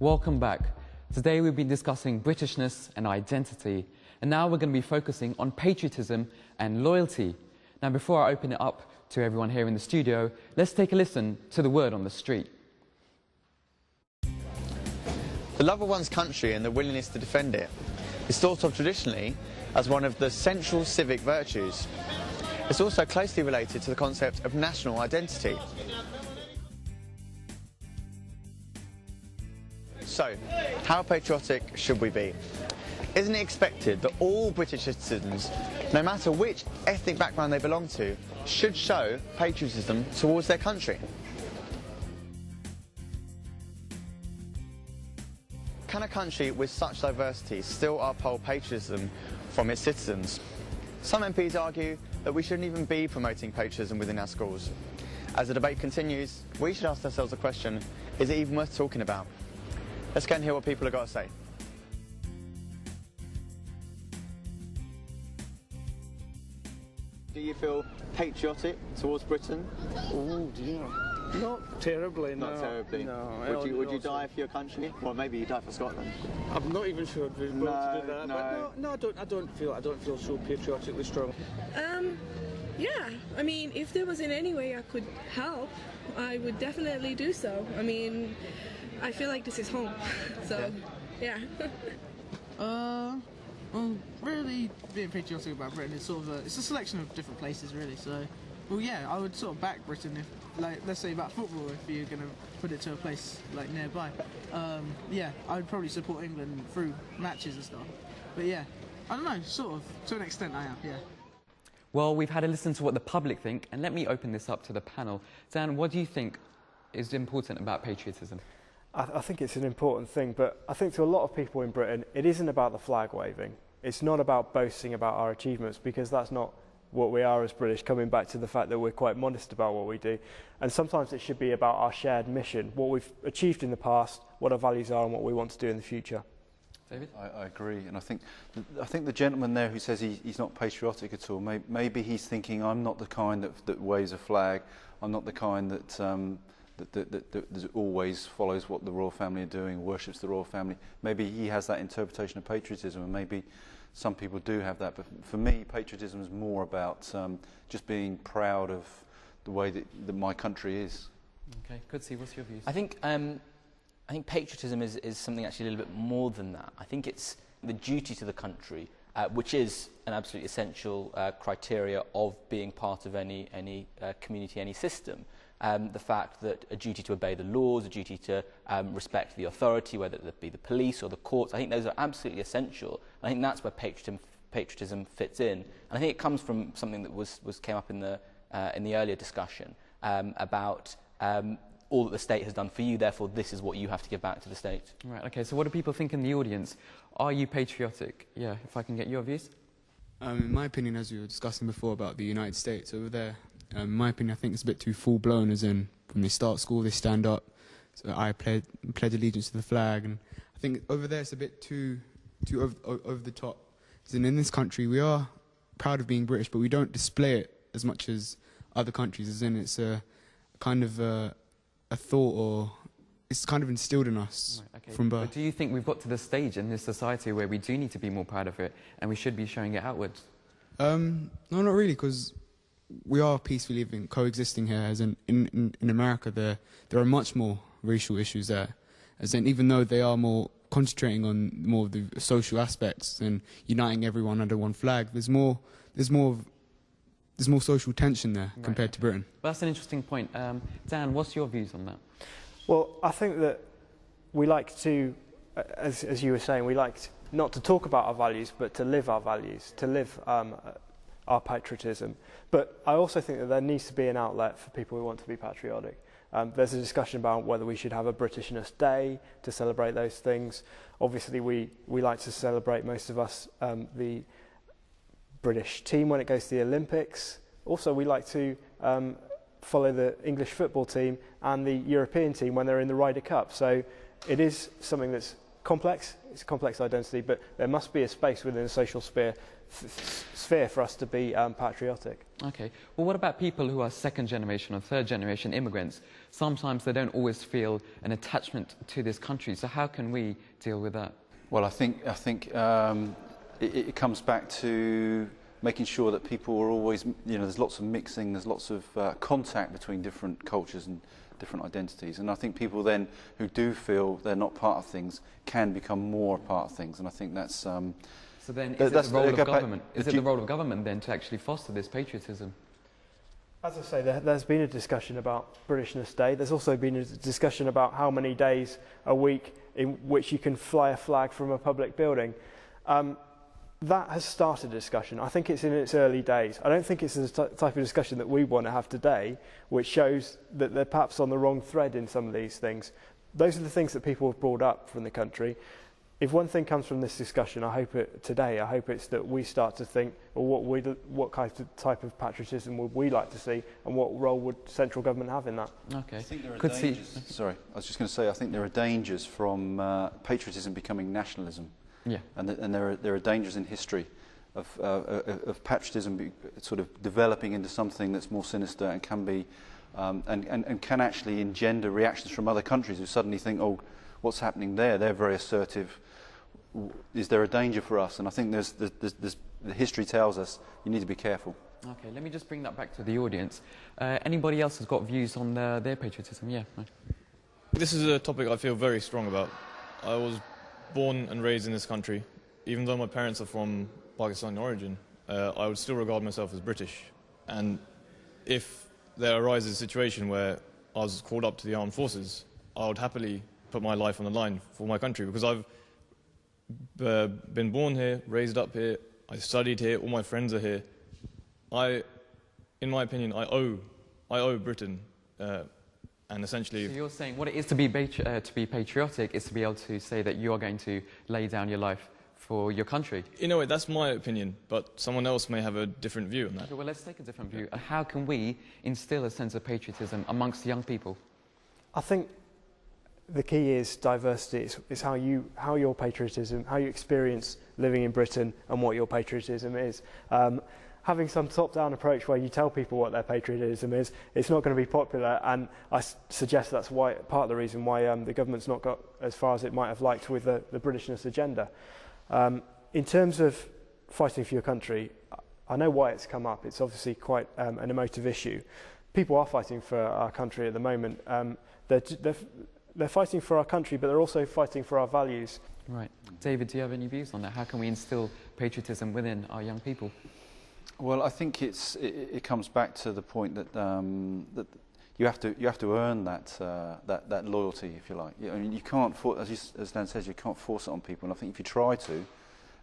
Welcome back. Today we've been discussing Britishness and identity, and now we're going to be focusing on patriotism and loyalty. Now, before I open it up to everyone here in the studio, let's take a listen to the word on the street. The love of one's country and the willingness to defend it is thought of traditionally as one of the central civic virtues. It's also closely related to the concept of national identity. So, how patriotic should we be? Isn't it expected that all British citizens, no matter which ethnic background they belong to, should show patriotism towards their country? Can a country with such diversity still uphold patriotism from its citizens? Some MPs argue that we shouldn't even be promoting patriotism within our schools. As the debate continues, we should ask ourselves the question, is it even worth talking about? Let's go and hear what people have got to say. Do you feel patriotic towards Britain? Oh dear. Not terribly, no. Not terribly. No. Would you die for your country? Well, maybe you die for Scotland. I'm not even sure I'd be able to do that. No. But I don't feel so patriotically strong. Yeah. I mean, if there was in any way I could help, I would definitely do so. I mean, I feel like this is home. So, yeah. Well, really being patriotic about Britain is sort of it's a selection of different places, really. So, well, yeah, I would sort of back Britain if, like, let's say about football, if you're going to put it to a place like nearby. Yeah, I would probably support England through matches and stuff. But yeah, I don't know, sort of, to an extent I am, yeah. Well, we've had a listen to what the public think, and let me open this up to the panel. Dan, what do you think is important about patriotism? I think it's an important thing, but I think to a lot of people in Britain, it isn't about the flag waving. It's not about boasting about our achievements, because that's not what we are as British, coming back to the fact that we're quite modest about what we do. And sometimes it should be about our shared mission, what we've achieved in the past, what our values are and what we want to do in the future. David? I agree, and I think the gentleman there who says he's not patriotic at all, maybe he's thinking, I'm not the kind that waves a flag, I'm not the kind that always follows what the royal family are doing, worships the royal family. Maybe he has that interpretation of patriotism, and maybe some people do have that. But for me, patriotism is more about just being proud of the way that my country is. Okay, Kudsi, what's your views? I think patriotism is something actually a little bit more than that. I think it's the duty to the country, which is an absolutely essential criteria of being part of any community, any system. The fact that a duty to obey the laws, a duty to respect the authority, whether it be the police or the courts, I think those are absolutely essential. I think that's where patriotism fits in. And I think it comes from something that came up in the earlier discussion about all that the state has done for you, therefore this is what you have to give back to the state. Right, okay, so what do people think in the audience? Are you patriotic? Yeah, if I can get your views. In my opinion, as we were discussing before about the United States over there, in my opinion, I think it's a bit too full-blown, as in, when they start school, they stand up, so I pledge allegiance to the flag, and I think over there it's a bit too over the top. As in this country, we are proud of being British, but we don't display it as much as other countries, as in it's a kind of a thought, or it's kind of instilled in us from birth. But do you think we've got to the stage in this society where we do need to be more proud of it, and we should be showing it outwards? No, not really, because we are peacefully living, coexisting here. As in America, there are much more racial issues there. As in, even though they are more concentrating on more of the social aspects and uniting everyone under one flag, there's more social tension there compared to Britain. Well, that's an interesting point. Dan, what's your views on that? Well, I think that we like to, as you were saying, we like not to talk about our values, but to live our values, to live our patriotism. But I also think that there needs to be an outlet for people who want to be patriotic. There's a discussion about whether we should have a Britishness Day to celebrate those things. Obviously, we like to celebrate, most of us, the British team when it goes to the Olympics. Also, we like to follow the English football team and the European team when they're in the Ryder Cup. So it is something that's complex. It's a complex identity, but there must be a space within the social sphere for us to be patriotic. Okay. Well, what about people who are second generation or third generation immigrants? Sometimes they don't always feel an attachment to this country. So how can we deal with that? Well, I think it comes back to making sure that people are always, there's lots of mixing, there's lots of contact between different cultures and different identities. And I think people then who do feel they're not part of things can become more part of things. And I think that's... So then, is it the role of government? Is it the role of government then to actually foster this patriotism? As I say, there's been a discussion about Britishness Day. There's also been a discussion about how many days a week in which you can fly a flag from a public building. That has started a discussion. I think it's in its early days. I don't think it's the type of discussion that we want to have today, which shows that they're perhaps on the wrong thread in some of these things. Those are the things that people have brought up from the country. If one thing comes from this discussion, I hope it's that we start to think, well, what type of patriotism would we like to see, and what role would central government have in that? Okay. I think there are dangers. Sorry, I was just going to say, I think there are dangers from patriotism becoming nationalism. Yeah. And there are dangers in history of patriotism sort of developing into something that's more sinister and can be and can actually engender reactions from other countries who suddenly think, oh, what's happening there? They're very assertive. Is there a danger for us? And I think the history tells us you need to be careful. Okay, let me just bring that back to the audience. Anybody else has got views on their patriotism? Yeah. Right. This is a topic I feel very strong about. I was born and raised in this country. Even though my parents are from Pakistani origin, I would still regard myself as British. And if there arises a situation where I was called up to the armed forces, I would happily put my life on the line for my country, because I've been born here, raised up here, I studied here, all my friends are here. In my opinion, I owe Britain, and essentially... So you're saying what it is to be patriotic is to be able to say that you are going to lay down your life for your country? In a way, that's my opinion, but someone else may have a different view on that. Okay, well, let's take a different view. How can we instill a sense of patriotism amongst young people? I think the key is diversity. It's how your patriotism, how you experience living in Britain and what your patriotism is. Having some top-down approach where you tell people what their patriotism is, it's not going to be popular, and I suggest that's part of the reason why the government's not got as far as it might have liked with the Britishness agenda. In terms of fighting for your country, I know why it's come up. It's obviously quite an emotive issue. People are fighting for our country at the moment. They're fighting for our country, but they're also fighting for our values. Right. David, do you have any views on that? How can we instill patriotism within our young people? Well, I think it comes back to the point that that you have to earn that loyalty, if you like. I mean, you can't as Dan says, you can't force it on people. And I think if you try to,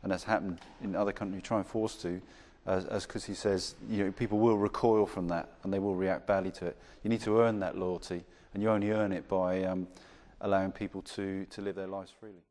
and that's happened in other countries, you try and force to, as Kusi says, people will recoil from that and they will react badly to it. You need to earn that loyalty, and you only earn it by allowing people to live their lives freely.